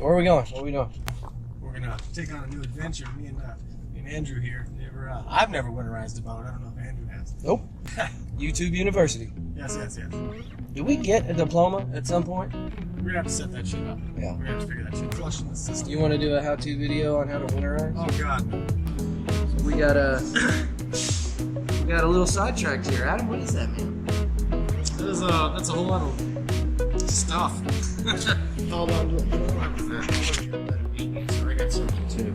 Where are we going? What are we doing? We're gonna take on a new adventure. Me and Andrew here. I've never winterized a boat. I don't know if Andrew has. Nope. YouTube University. Yes. Did we get a diploma at some point? We're gonna have to set that shit up. Yeah. We're gonna have to figure that shit. Flushing the system. You want to do a how-to video on how to winterize? Oh God. So we got a little sidetracked here. Adam, what is that, man? That's a whole lot of stuff. Hold on to it. I got something too.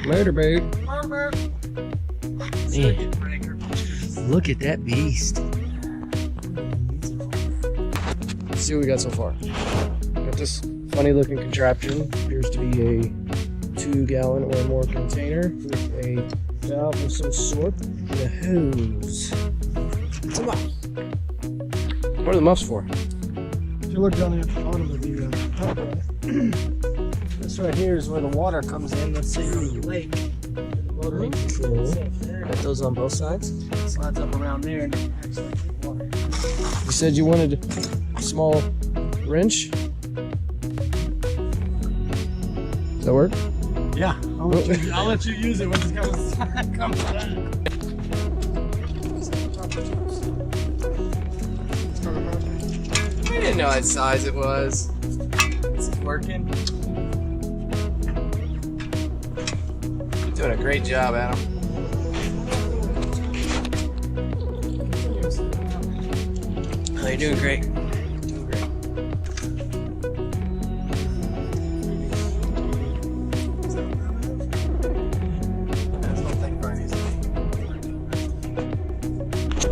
Later, babe. Man, look at that beast. Let's see what we got so far. Got this funny looking contraption. Appears to be a 2-gallon or more container with a valve of some sort and a hose. It's a muff. What are the muffs for? If you look down at the bottom of the top right, this right here is where the water comes in. Let's say you're in the lake. Cool. Got those on both sides. Slides up around there and actually take water. You said you wanted a small wrench. Does that work? Yeah, I'll let you use it when it comes back. We didn't know what size it was. Is it working? You're doing a great job, Adam. Oh, you're doing great. Doing great.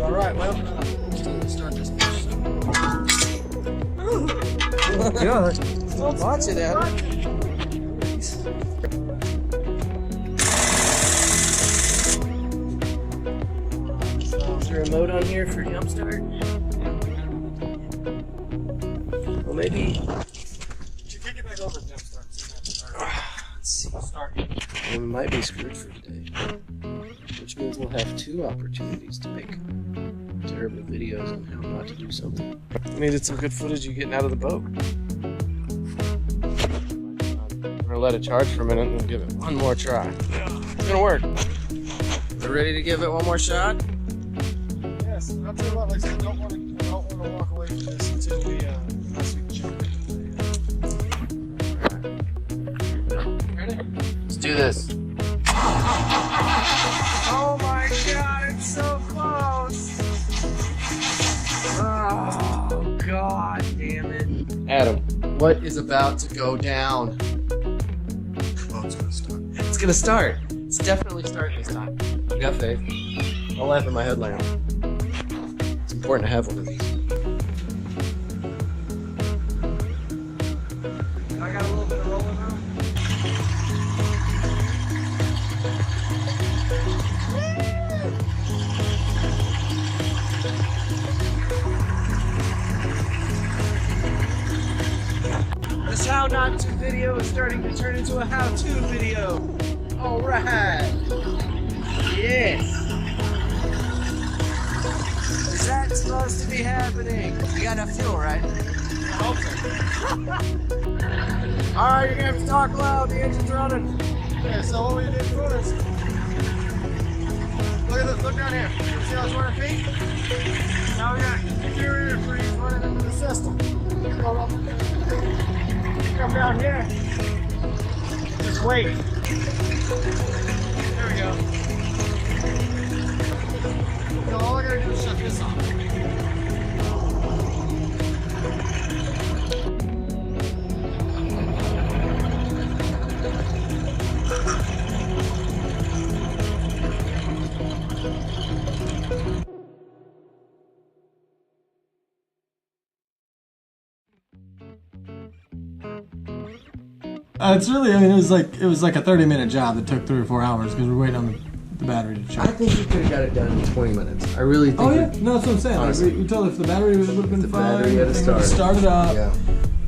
All right, well, start this. God. Watch it, Adam. Is there a mode on here for jumpstart? Well, maybe. You kick it back over to jumpstart. Let's see. Start. We might be screwed for today. Which means we'll have 2 opportunities to make terrible videos on how not to do something. I needed some good footage of you getting out of the boat. I'm gonna let it charge for a minute and give it one more try. It's gonna work. You ready to give it one more shot? Yes, I'll tell you what, like I said, I don't want to walk away from this until we jump in. Ready? Let's do this. Oh my God, it's so close. Oh, God damn it. Adam, what is about to go down? Oh, it's gonna start. It's gonna start. It's definitely starting this time. I've got faith. I'll laugh at my headlamp. It's important to have one of these. I got a little bit of rolling now. This how not to video is starting to turn into a how-to video. All right. Yes. Is that supposed to be happening? You got enough fuel, right? I hope so. All right, you're gonna have to talk loud. The engine's running. Okay, so what we did first. Look at this. Look down here. You see how it's running feet? Now we got interior freeze running into the system. Come down here. Just wait. There we go. So all I gotta do is shut this off. It's really, I mean, it was like a 30-minute job that took 3 or 4 hours because we're waiting on the battery to charge. I think you could have got it done in 20 minutes. I really think. Oh yeah, no, that's what I'm saying. Like, we told if the battery would have been fine, battery had started up, Yeah.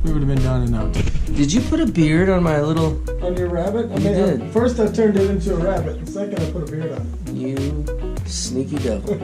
we would have been done in no time. Did you put a beard on my little? On your rabbit? I You did. First I turned it into a rabbit, and second I put a beard on it. You sneaky devil.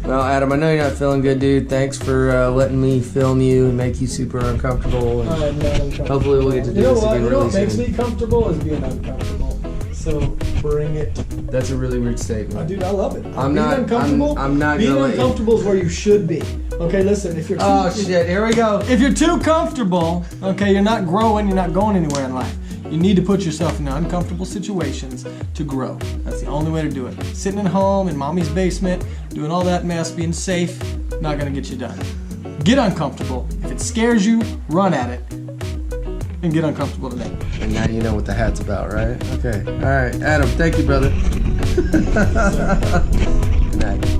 Well, Adam, I know you're not feeling good, dude. Thanks for letting me film you and make you super uncomfortable. And I'm not uncomfortable. hopefully we'll get to do this again really soon. What makes me comfortable is being uncomfortable. So bring it. That's a really weird statement. Oh, dude, I love it. I'm not uncomfortable. I'm not being gonna uncomfortable is where you should be. Okay, listen. If you're too, shit, here we go. If you're too comfortable, okay, you're not growing. You're not going anywhere in life. You need to put yourself in uncomfortable situations to grow. That's the only way to do it. Sitting at home in mommy's basement, doing all that mess, being safe, not gonna get you done. Get uncomfortable. If it scares you, run at it. And get uncomfortable today. And now you know what the hat's about, right? Okay. All right, Adam, thank you, brother. Good night.